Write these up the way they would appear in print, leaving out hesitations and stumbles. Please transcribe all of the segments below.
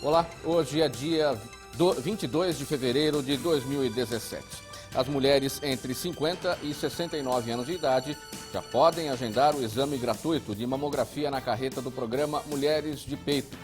Olá, hoje é dia 22 de fevereiro de 2017. As mulheres entre 50 e 69 anos de idade já podem agendar o exame gratuito de mamografia na carreta do programa Mulheres de Peito.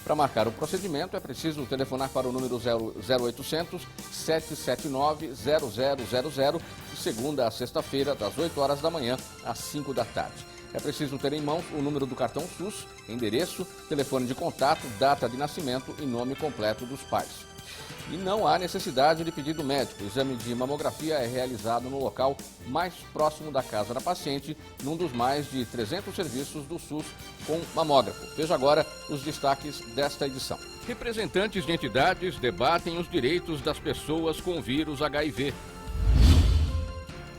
Para marcar o procedimento é preciso telefonar para o número 0800 779 0000 de segunda a sexta-feira, das 8 horas da manhã às 5 da tarde. É preciso ter em mãos o número do cartão SUS, endereço, telefone de contato, data de nascimento e nome completo dos pais. E não há necessidade de pedido médico. O exame de mamografia é realizado no local mais próximo da casa da paciente, num dos mais de 300 serviços do SUS com mamógrafo. Veja agora os destaques desta edição. Representantes de entidades debatem os direitos das pessoas com vírus HIV.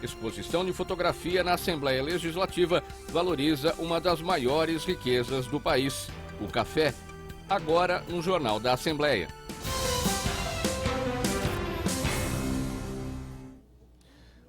Exposição de fotografia na Assembleia Legislativa valoriza uma das maiores riquezas do país, o café. Agora no Jornal da Assembleia.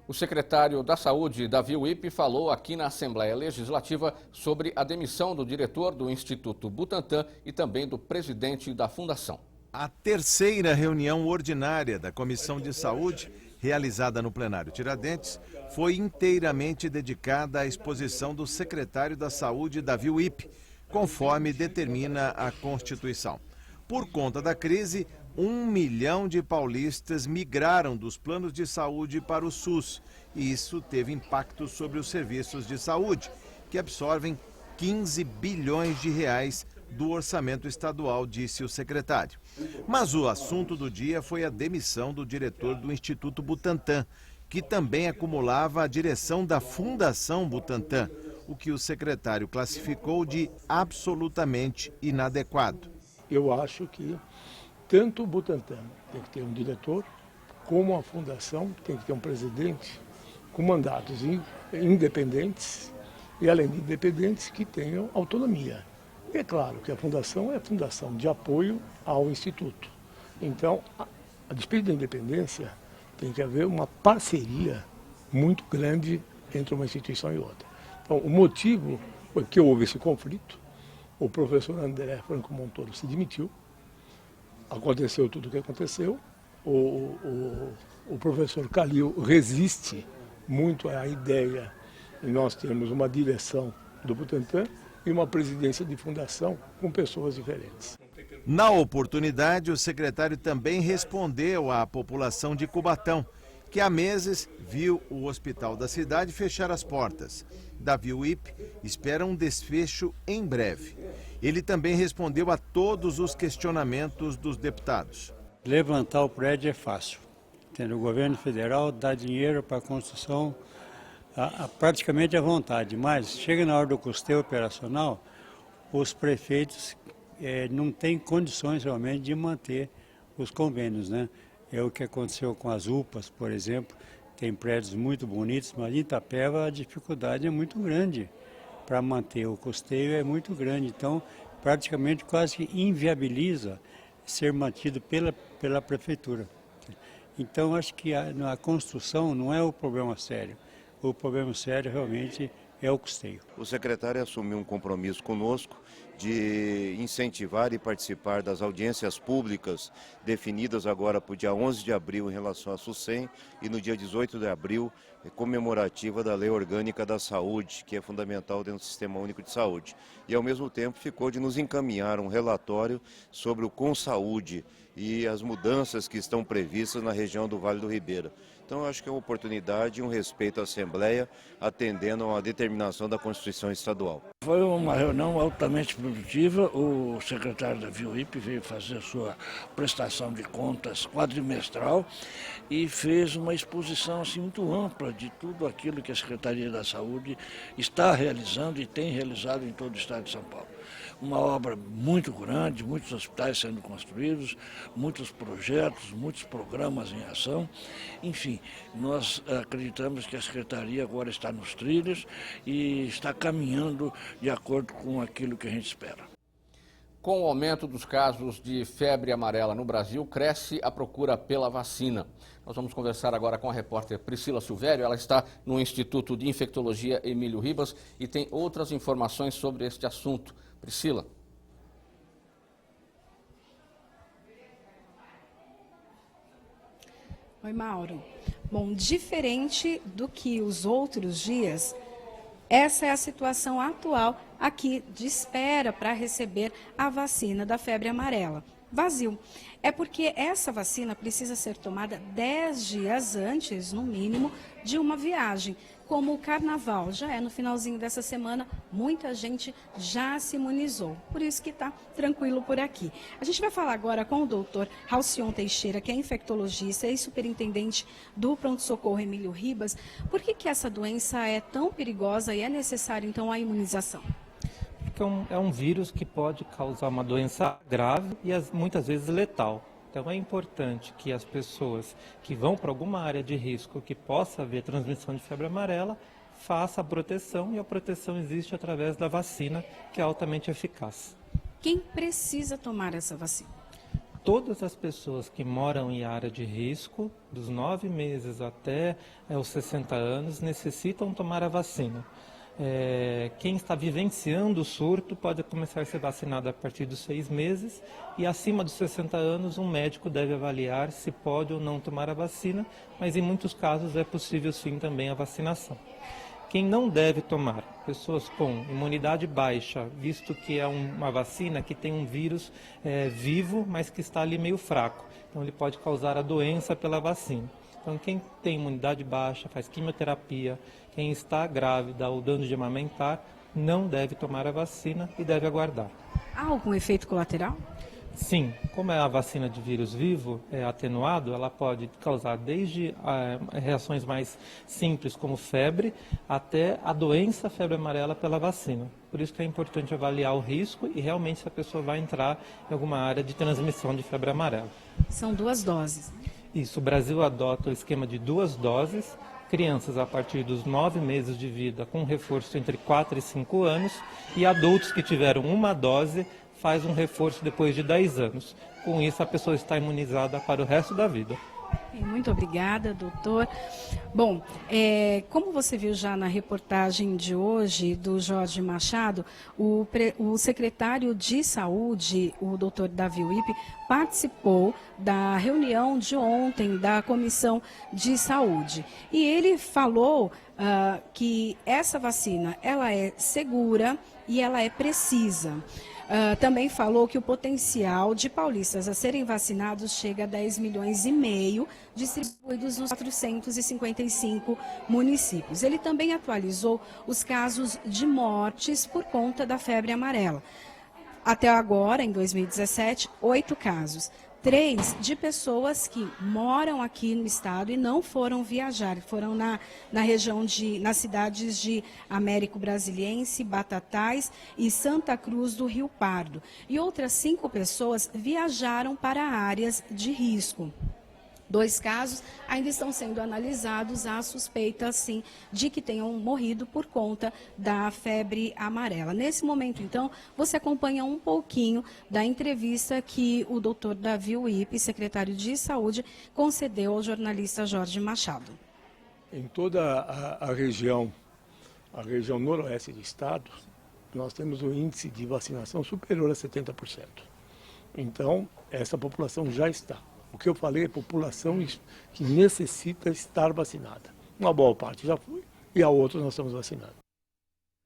O secretário da Saúde, Davi Wippe, falou aqui na Assembleia Legislativa sobre a demissão do diretor do Instituto Butantan e também do presidente da Fundação. A terceira reunião ordinária da Comissão de Saúde, realizada no plenário Tiradentes, foi inteiramente dedicada à exposição do secretário da Saúde, Davi Wippe, conforme determina a Constituição. Por conta da crise, 1 milhão de paulistas migraram dos planos de saúde para o SUS. E isso teve impacto sobre os serviços de saúde, que absorvem 15 bilhões de reais do orçamento estadual, disse o secretário. Mas o assunto do dia foi a demissão do diretor do Instituto Butantan, que também acumulava a direção da Fundação Butantan, o que o secretário classificou de absolutamente inadequado. Eu acho que tanto o Butantan tem que ter um diretor, como a Fundação tem que ter um presidente com mandatos independentes e, além de independentes, que tenham autonomia. E é claro que a Fundação é a fundação de apoio ao Instituto. Então, a despeito da independência, tem que haver uma parceria muito grande entre uma instituição e outra. Então, o motivo foi que houve esse conflito. O professor André Franco Montoro se demitiu. Aconteceu tudo o que aconteceu. O professor Calil resiste muito à ideia de nós termos uma direção do Butantan e uma presidência de fundação com pessoas diferentes. Na oportunidade, o secretário também respondeu à população de Cubatão, que há meses viu o hospital da cidade fechar as portas. Davi Wippe espera um desfecho em breve. Ele também respondeu a todos os questionamentos dos deputados. Levantar o prédio é fácil. O governo federal dá dinheiro para a construção praticamente à vontade, mas chega na hora do custeio operacional, os prefeitos não têm condições realmente de manter os convênios, né? É o que aconteceu com as UPAs, por exemplo, tem prédios muito bonitos, mas em Itapeva a dificuldade é muito grande para manter o custeio, é muito grande, então praticamente quase que inviabiliza ser mantido pela prefeitura. Então acho que a construção não é o problema sério, o problema sério realmente é o custeio. O secretário assumiu um compromisso conosco de incentivar e participar das audiências públicas definidas agora para o dia 11 de abril em relação à SUSEM e no dia 18 de abril comemorativa da Lei Orgânica da Saúde, que é fundamental dentro do Sistema Único de Saúde. E ao mesmo tempo ficou de nos encaminhar um relatório sobre o Consaúde e as mudanças que estão previstas na região do Vale do Ribeira. Então eu acho que é uma oportunidade e um respeito à Assembleia, atendendo a uma determinação da Constituição Estadual. Foi uma reunião altamente produtiva. O secretário Davi Wippe veio fazer sua prestação de contas quadrimestral e fez uma exposição assim, muito ampla de tudo aquilo que a Secretaria da Saúde está realizando e tem realizado em todo o estado de São Paulo. Uma obra muito grande, muitos hospitais sendo construídos, muitos projetos, muitos programas em ação. Enfim, nós acreditamos que a Secretaria agora está nos trilhos e está caminhando de acordo com aquilo que a gente espera. Com o aumento dos casos de febre amarela no Brasil, cresce a procura pela vacina. Nós vamos conversar agora com a repórter Priscila Silvério. Ela está no Instituto de Infectologia Emílio Ribas e tem outras informações sobre este assunto. Priscila. Oi, Mauro. Bom, diferente do que os outros dias, essa é a situação atual aqui de espera para receber a vacina da febre amarela. Vazio. É porque essa vacina precisa ser tomada 10 dias antes, no mínimo, de uma viagem. Como o carnaval já é no finalzinho dessa semana, muita gente já se imunizou. Por isso que está tranquilo por aqui. A gente vai falar agora com o doutor Halcion Teixeira, que é infectologista e superintendente do pronto-socorro Emílio Ribas. Por que essa doença é tão perigosa e é necessária, então, a imunização? Porque é um vírus que pode causar uma doença grave e muitas vezes letal. Então é importante que as pessoas que vão para alguma área de risco que possa haver transmissão de febre amarela, façam a proteção, e a proteção existe através da vacina, que é altamente eficaz. Quem precisa tomar essa vacina? Todas as pessoas que moram em área de risco, dos 9 meses até os 60 anos, necessitam tomar a vacina. Quem está vivenciando o surto pode começar a ser vacinado a partir dos 6 meses, e acima dos 60 anos um médico deve avaliar se pode ou não tomar a vacina, mas em muitos casos é possível sim também a vacinação. Quem não deve tomar? Pessoas com imunidade baixa, visto que é uma vacina que tem um vírus vivo, mas que está ali meio fraco, então ele pode causar a doença pela vacina. Então, quem tem imunidade baixa, faz quimioterapia, quem está grávida ou dando de amamentar, não deve tomar a vacina e deve aguardar. Há algum efeito colateral? Sim, como é a vacina de vírus vivo, é atenuado, ela pode causar desde reações mais simples, como febre, até a doença febre amarela pela vacina. Por isso que é importante avaliar o risco e realmente se a pessoa vai entrar em alguma área de transmissão de febre amarela. São 2 doses. Isso, o Brasil adota o esquema de 2 doses, crianças a partir dos 9 meses de vida com reforço entre 4 e 5 anos, e adultos que tiveram uma dose faz um reforço depois de 10 anos. Com isso, a pessoa está imunizada para o resto da vida. Muito obrigada, doutor. Bom, como você viu já na reportagem de hoje do Jorge Machado, o secretário de Saúde, o doutor Davi Wippe, participou da reunião de ontem da Comissão de Saúde. E ele falou que essa vacina ela é segura e ela é precisa. Também falou que o potencial de paulistas a serem vacinados chega a 10 milhões e meio, distribuídos nos 455 municípios. Ele também atualizou os casos de mortes por conta da febre amarela. Até agora, em 2017, 8 casos. 3 de pessoas que moram aqui no estado e não foram viajar, foram nas cidades de Américo Brasiliense, Batatais e Santa Cruz do Rio Pardo. E outras 5 pessoas viajaram para áreas de risco. 2 casos ainda estão sendo analisados, há suspeita, sim, de que tenham morrido por conta da febre amarela. Nesse momento, então, você acompanha um pouquinho da entrevista que o doutor Davi Wippe, secretário de Saúde, concedeu ao jornalista Jorge Machado. Em toda a região noroeste do estado, nós temos um índice de vacinação superior a 70%. Então, essa população já está. O que eu falei é população que necessita estar vacinada. Uma boa parte já foi e a outra nós estamos vacinando.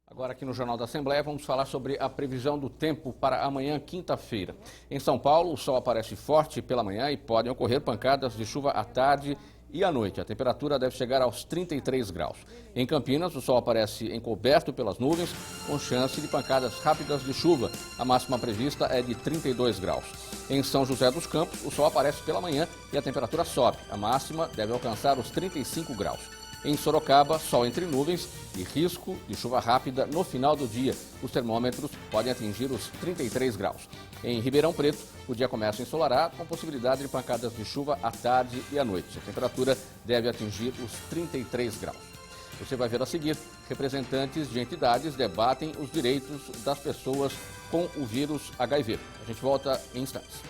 Agora aqui no Jornal da Assembleia vamos falar sobre a previsão do tempo para amanhã, quinta-feira. Em São Paulo, o sol aparece forte pela manhã e podem ocorrer pancadas de chuva à tarde e à noite. A temperatura deve chegar aos 33 graus. Em Campinas, o sol aparece encoberto pelas nuvens, com chance de pancadas rápidas de chuva. A máxima prevista é de 32 graus. Em São José dos Campos, o sol aparece pela manhã e a temperatura sobe. A máxima deve alcançar os 35 graus. Em Sorocaba, sol entre nuvens e risco de chuva rápida no final do dia. Os termômetros podem atingir os 33 graus. Em Ribeirão Preto, o dia começa ensolarado, com possibilidade de pancadas de chuva à tarde e à noite. A temperatura deve atingir os 33 graus. Você vai ver a seguir, representantes de entidades debatem os direitos das pessoas com o vírus HIV. A gente volta em instantes.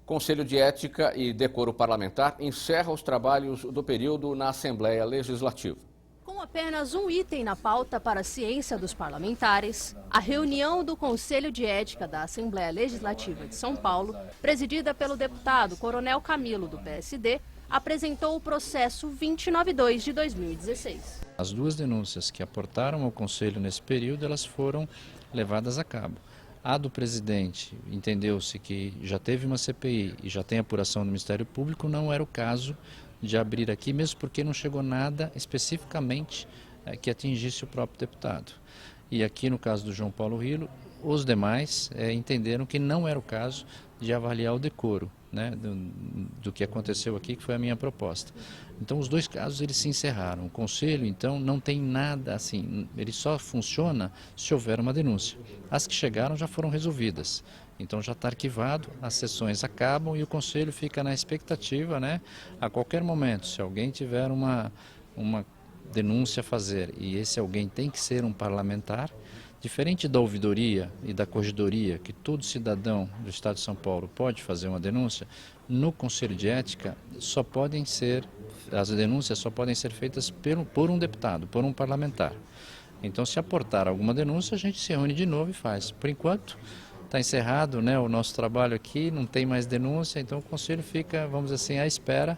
Conselho de Ética e Decoro Parlamentar encerra os trabalhos do período na Assembleia Legislativa. Com Com apenas um item na pauta para a ciência dos parlamentares, a reunião do Conselho de Ética da Assembleia Legislativa de São Paulo, presidida pelo deputado Coronel Camilo, do PSD, apresentou o processo 292 de 2016. As duas denúncias que aportaram ao Conselho nesse período, elas foram levadas a cabo. A do presidente, entendeu-se que já teve uma CPI e já tem apuração do Ministério Público, não era o caso de abrir aqui, mesmo porque não chegou nada especificamente que atingisse o próprio deputado. E aqui no caso do João Paulo Rilo, os demais entenderam que não era o caso de avaliar o decoro, né, do que aconteceu aqui, que foi a minha proposta. Então os dois casos eles se encerraram. O Conselho então não tem nada assim, ele só funciona se houver uma denúncia. As que chegaram já foram resolvidas. Então já está arquivado, as sessões acabam e o Conselho fica na expectativa, né? A qualquer momento, se alguém tiver uma denúncia a fazer e esse alguém tem que ser um parlamentar, diferente da ouvidoria e da corregedoria, que todo cidadão do Estado de São Paulo pode fazer uma denúncia, no Conselho de Ética as denúncias só podem ser feitas por um deputado, por um parlamentar. Então se aportar alguma denúncia, a gente se reúne de novo e faz. Por enquanto, está encerrado, né, o nosso trabalho aqui, não tem mais denúncia, então o Conselho fica, vamos dizer assim, à espera.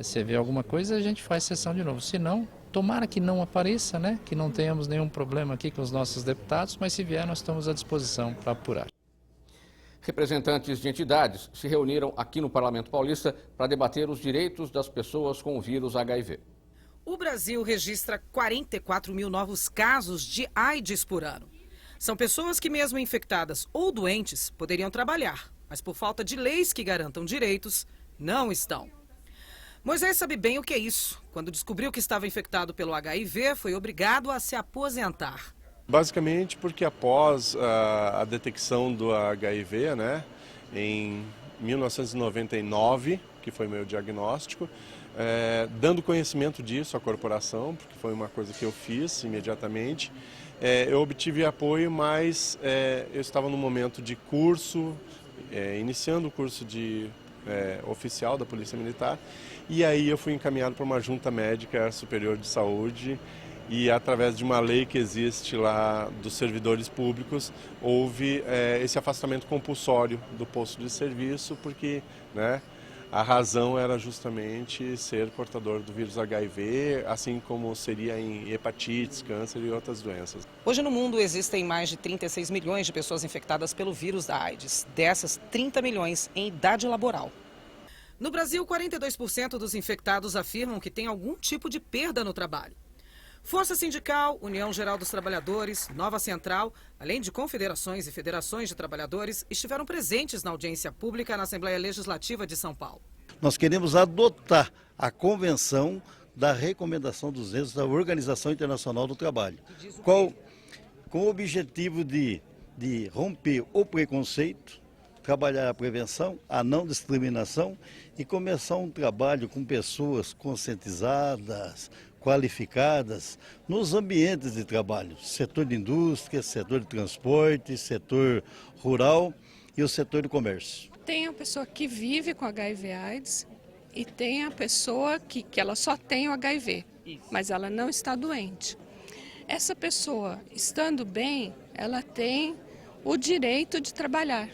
Se vê alguma coisa, a gente faz sessão de novo. Se não, tomara que não apareça, né, que não tenhamos nenhum problema aqui com os nossos deputados, mas se vier, nós estamos à disposição para apurar. Representantes de entidades se reuniram aqui no Parlamento Paulista para debater os direitos das pessoas com o vírus HIV. O Brasil registra 44 mil novos casos de AIDS por ano. São pessoas que, mesmo infectadas ou doentes, poderiam trabalhar, mas por falta de leis que garantam direitos, não estão. Moisés sabe bem o que é isso. Quando descobriu que estava infectado pelo HIV, foi obrigado a se aposentar. Basicamente porque após a detecção do HIV, né, em 1999, que foi meu diagnóstico, dando conhecimento disso à corporação, porque foi uma coisa que eu fiz imediatamente, eu obtive apoio, mas eu estava no momento de curso, iniciando o curso de oficial da Polícia Militar, e aí eu fui encaminhado para uma junta médica superior de saúde e através de uma lei que existe lá dos servidores públicos, houve esse afastamento compulsório do posto de serviço, porque, né, a razão era justamente ser portador do vírus HIV, assim como seria em hepatites, câncer e outras doenças. Hoje no mundo existem mais de 36 milhões de pessoas infectadas pelo vírus da AIDS. Dessas, 30 milhões em idade laboral. No Brasil, 42% dos infectados afirmam que tem algum tipo de perda no trabalho. Força Sindical, União Geral dos Trabalhadores, Nova Central, além de confederações e federações de trabalhadores, estiveram presentes na audiência pública na Assembleia Legislativa de São Paulo. Nós queremos adotar a Convenção da Recomendação 200 da Organização Internacional do Trabalho, com o objetivo de romper o preconceito, trabalhar a prevenção, a não discriminação e começar um trabalho com pessoas conscientizadas, qualificadas nos ambientes de trabalho, setor de indústria, setor de transporte, setor rural e o setor de comércio. Tem a pessoa que vive com HIV/AIDS e tem a pessoa que ela só tem o HIV, mas ela não está doente. Essa pessoa, estando bem, ela tem o direito de trabalhar.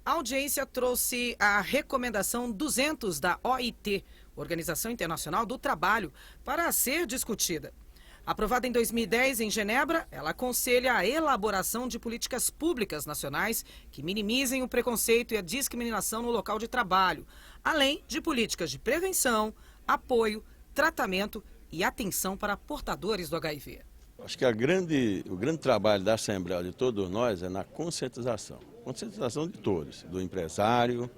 A audiência trouxe a recomendação 200 da OIT, Organização Internacional do Trabalho, para ser discutida. Aprovada em 2010 em Genebra, ela aconselha a elaboração de políticas públicas nacionais que minimizem o preconceito e a discriminação no local de trabalho, além de políticas de prevenção, apoio, tratamento e atenção para portadores do HIV. Acho que o grande trabalho da Assembleia de todos nós é na conscientização de todos, do empresário,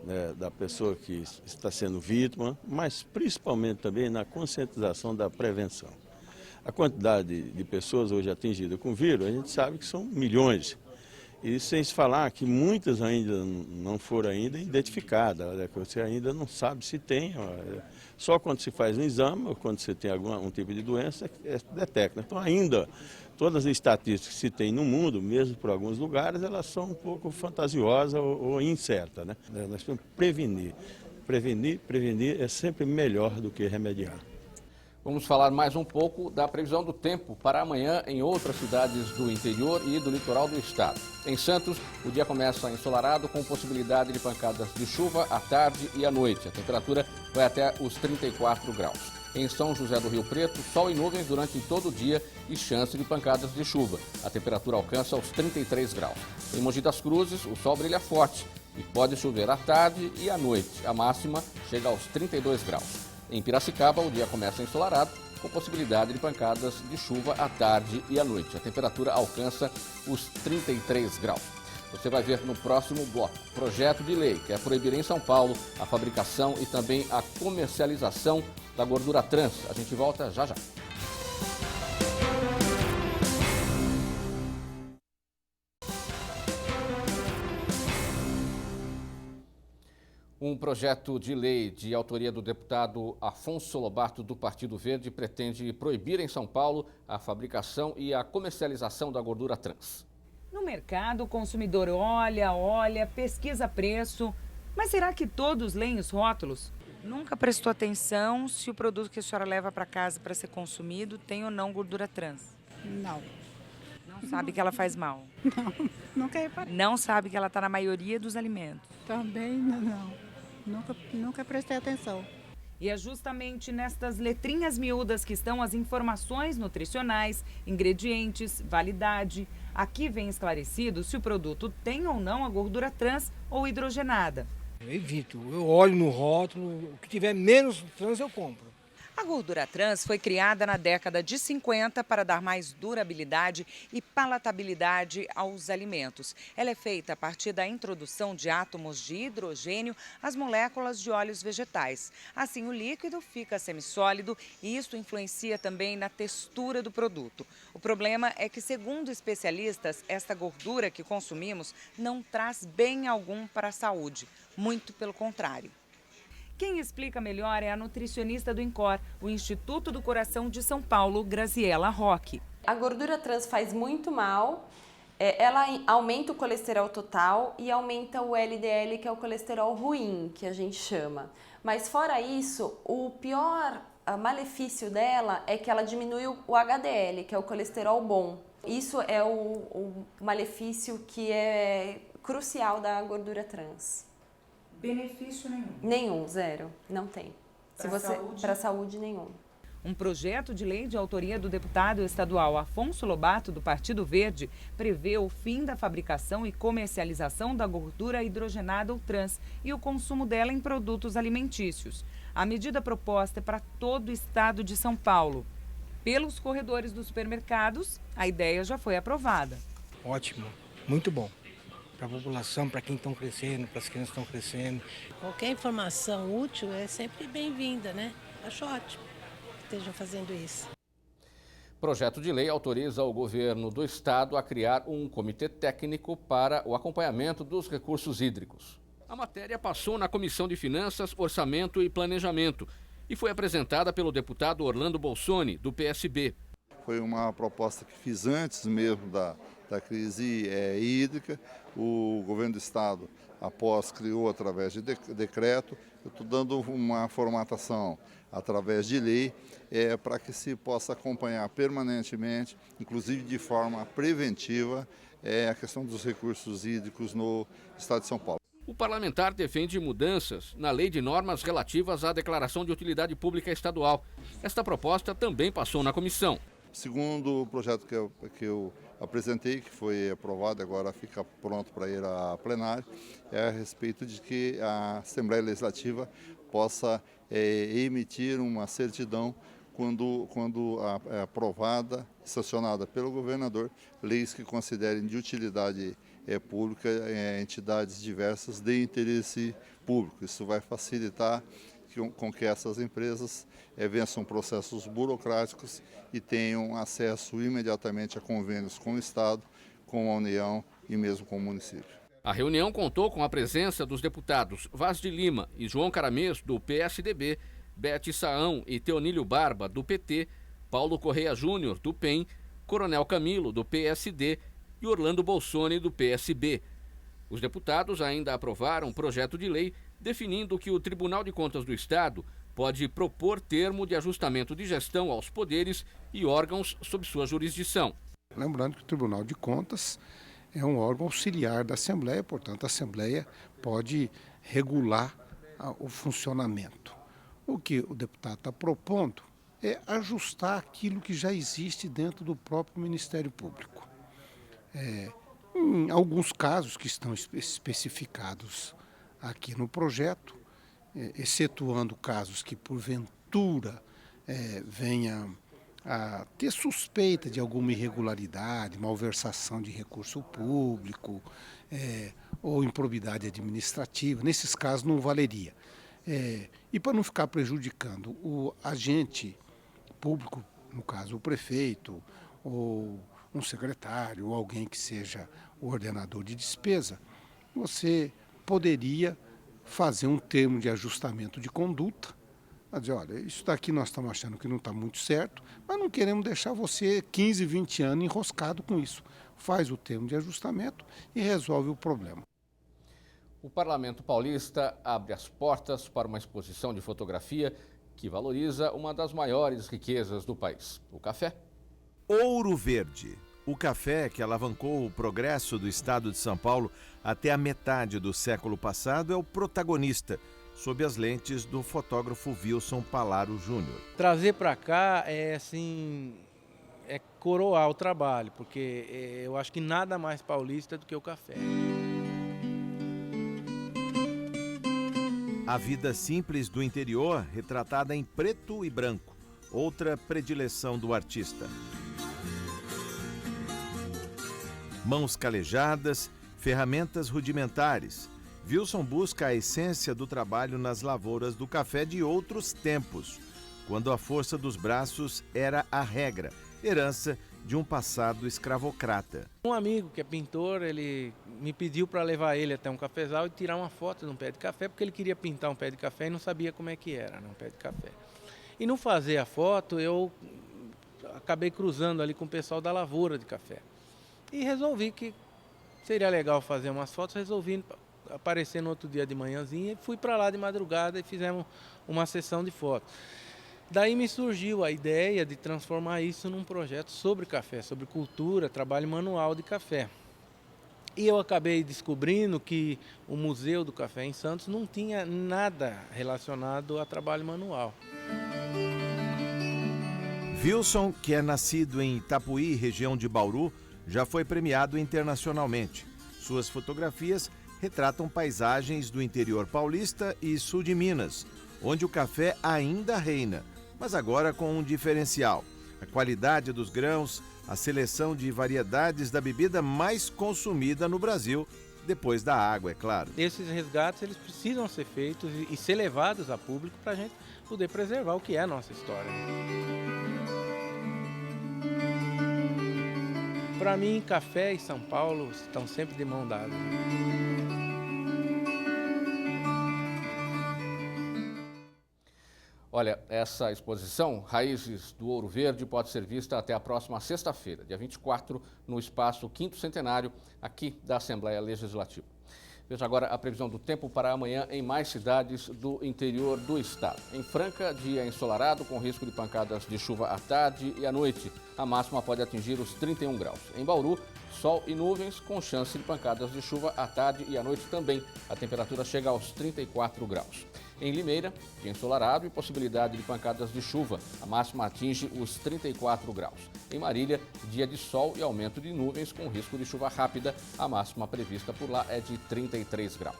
né, da pessoa que está sendo vítima, mas principalmente também na conscientização da prevenção. A quantidade de pessoas hoje atingidas com vírus, a gente sabe que são milhões. E sem se falar que muitas ainda não foram ainda identificadas, né, que você ainda não sabe se tem. Só quando se faz um exame ou quando você tem algum tipo de doença, detecta. Então ainda, todas as estatísticas que se tem no mundo, mesmo por alguns lugares, elas são um pouco fantasiosas ou incertas, né? Nós temos que prevenir. Prevenir é sempre melhor do que remediar. Vamos falar mais um pouco da previsão do tempo para amanhã em outras cidades do interior e do litoral do estado. Em Santos, o dia começa ensolarado com possibilidade de pancadas de chuva à tarde e à noite. A temperatura vai até os 34 graus. Em São José do Rio Preto, sol e nuvens durante todo o dia e chance de pancadas de chuva. A temperatura alcança os 33 graus. Em Mogi das Cruzes, o sol brilha forte e pode chover à tarde e à noite. A máxima chega aos 32 graus. Em Piracicaba, o dia começa ensolarado, com possibilidade de pancadas de chuva à tarde e à noite. A temperatura alcança os 33 graus. Você vai ver no próximo bloco. Projeto de lei quer proibir em São Paulo a fabricação e também a comercialização da gordura trans. A gente volta já já. Um projeto de lei de autoria do deputado Afonso Lobato, do Partido Verde, pretende proibir em São Paulo a fabricação e a comercialização da gordura trans. No mercado, o consumidor olha, pesquisa preço. Mas será que todos leem os rótulos? Nunca prestou atenção se o produto que a senhora leva para casa para ser consumido tem ou não gordura trans? Não. Não sabe que ela faz mal? Não, nunca reparei. Não sabe que ela está na maioria dos alimentos? Também não. Nunca prestei atenção. E é justamente nestas letrinhas miúdas que estão as informações nutricionais, ingredientes, validade. Aqui vem esclarecido se o produto tem ou não a gordura trans ou hidrogenada. Eu evito, eu olho no rótulo, o que tiver menos trans eu compro. A gordura trans foi criada na década de 50 para dar mais durabilidade e palatabilidade aos alimentos. Ela é feita a partir da introdução de átomos de hidrogênio às moléculas de óleos vegetais. Assim, o líquido fica semissólido e isso influencia também na textura do produto. O problema é que, segundo especialistas, esta gordura que consumimos não traz bem algum para a saúde, muito pelo contrário. Quem explica melhor é a nutricionista do INCOR, o Instituto do Coração de São Paulo, Graziela Roque. A gordura trans faz muito mal, ela aumenta o colesterol total e aumenta o LDL, que é o colesterol ruim, que a gente chama. Mas fora isso, o pior malefício dela é que ela diminui o HDL, que é o colesterol bom. Isso é o malefício que é crucial da gordura trans. Benefício nenhum? Nenhum, zero. Não tem. Para a saúde, nenhum. Um projeto de lei de autoria do deputado estadual Afonso Lobato, do Partido Verde, prevê o fim da fabricação e comercialização da gordura hidrogenada ou trans e o consumo dela em produtos alimentícios. A medida proposta é para todo o estado de São Paulo. Pelos corredores dos supermercados, a ideia já foi aprovada. Ótimo, muito bom. Para a população, para quem estão crescendo, para as crianças que estão crescendo. Qualquer informação útil é sempre bem-vinda, né? Acho ótimo que estejam fazendo isso. Projeto de lei autoriza o governo do estado a criar um comitê técnico para o acompanhamento dos recursos hídricos. A matéria passou na Comissão de Finanças, Orçamento e Planejamento e foi apresentada pelo deputado Orlando Bolsoni, do PSB. Foi uma proposta que fiz antes mesmo da crise hídrica. O governo do estado, após, criou através de decreto. Eu estou dando uma formatação através de lei para que se possa acompanhar permanentemente, inclusive de forma preventiva, a questão dos recursos hídricos no estado de São Paulo. O parlamentar defende mudanças na lei de normas relativas à declaração de utilidade pública estadual. Esta proposta também passou na comissão. Segundo o projeto que eu apresentei, que foi aprovado, agora fica pronto para ir a plenário, é a respeito de que a Assembleia Legislativa possa emitir uma certidão quando é aprovada e sancionada pelo governador, leis que considerem de utilidade pública entidades diversas de interesse público. Isso vai facilitar com que essas empresas vençam processos burocráticos e tenham acesso imediatamente a convênios com o Estado, com a União e mesmo com o município. A reunião contou com a presença dos deputados Vaz de Lima e João Caramês, do PSDB, Bete Saão e Teonílio Barba, do PT, Paulo Correia Júnior, do PEN, Coronel Camilo, do PSD e Orlando Bolsoni, do PSB. Os deputados ainda aprovaram um projeto de lei definindo que o Tribunal de Contas do Estado pode propor termo de ajustamento de gestão aos poderes e órgãos sob sua jurisdição. Lembrando que o Tribunal de Contas é um órgão auxiliar da Assembleia, portanto a Assembleia pode regular o funcionamento. O que o deputado está propondo é ajustar aquilo que já existe dentro do próprio Ministério Público. Em alguns casos que estão especificados aqui no projeto, excetuando casos que porventura venha a ter suspeita de alguma irregularidade, malversação de recurso público ou improbidade administrativa, nesses casos não valeria. E para não ficar prejudicando o agente público, no caso o prefeito, ou um secretário, ou alguém que seja o ordenador de despesa, você poderia fazer um termo de ajustamento de conduta, a dizer, olha, isso daqui nós estamos achando que não está muito certo, mas não queremos deixar você 15, 20 anos enroscado com isso. Faz o termo de ajustamento e resolve o problema. O Parlamento Paulista abre as portas para uma exposição de fotografia que valoriza uma das maiores riquezas do país, o café. Ouro Verde, o café que alavancou o progresso do estado de São Paulo até a metade do século passado, é o protagonista, sob as lentes do fotógrafo Wilson Palaro Júnior. Trazer para cá é coroar o trabalho, porque eu acho que nada mais paulista do que o café. A vida simples do interior, retratada em preto e branco, outra predileção do artista. Mãos calejadas, ferramentas rudimentares. Wilson busca a essência do trabalho nas lavouras do café de outros tempos, quando a força dos braços era a regra, herança de um passado escravocrata. Um amigo que é pintor, ele me pediu para levar ele até um cafezal e tirar uma foto de um pé de café, porque ele queria pintar um pé de café e não sabia como é que era, um pé de café. E no fazer a foto, eu acabei cruzando ali com o pessoal da lavoura de café. E resolvi que seria legal fazer umas fotos, resolvi aparecer no outro dia de manhãzinha e fui para lá de madrugada e fizemos uma sessão de fotos. Daí me surgiu a ideia de transformar isso num projeto sobre café, sobre cultura, trabalho manual de café. E eu acabei descobrindo que o Museu do Café em Santos não tinha nada relacionado a trabalho manual. Wilson, que é nascido em Itapuí, região de Bauru, já foi premiado internacionalmente. Suas fotografias retratam paisagens do interior paulista e sul de Minas, onde o café ainda reina, mas agora com um diferencial: a qualidade dos grãos, a seleção de variedades da bebida mais consumida no Brasil, depois da água, é claro. Esses resgates eles precisam ser feitos e ser levados a público para a gente poder preservar o que é a nossa história. Para mim, café e São Paulo estão sempre de mão dada. Olha, essa exposição, Raízes do Ouro Verde, pode ser vista até a próxima sexta-feira, dia 24, no Espaço Quinto Centenário, aqui da Assembleia Legislativa. Veja agora a previsão do tempo para amanhã em mais cidades do interior do estado. Em Franca, dia ensolarado, com risco de pancadas de chuva à tarde e à noite. A máxima pode atingir os 31 graus. Em Bauru, sol e nuvens, com chance de pancadas de chuva à tarde e à noite também. A temperatura chega aos 34 graus. Em Limeira, dia ensolarado e possibilidade de pancadas de chuva. A máxima atinge os 34 graus. Em Marília, dia de sol e aumento de nuvens com risco de chuva rápida. A máxima prevista por lá é de 33 graus.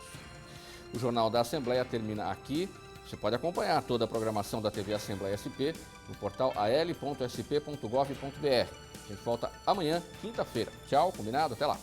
O Jornal da Assembleia termina aqui. Você pode acompanhar toda a programação da TV Assembleia SP no portal al.sp.gov.br. A gente volta amanhã, quinta-feira. Tchau, combinado? Até lá.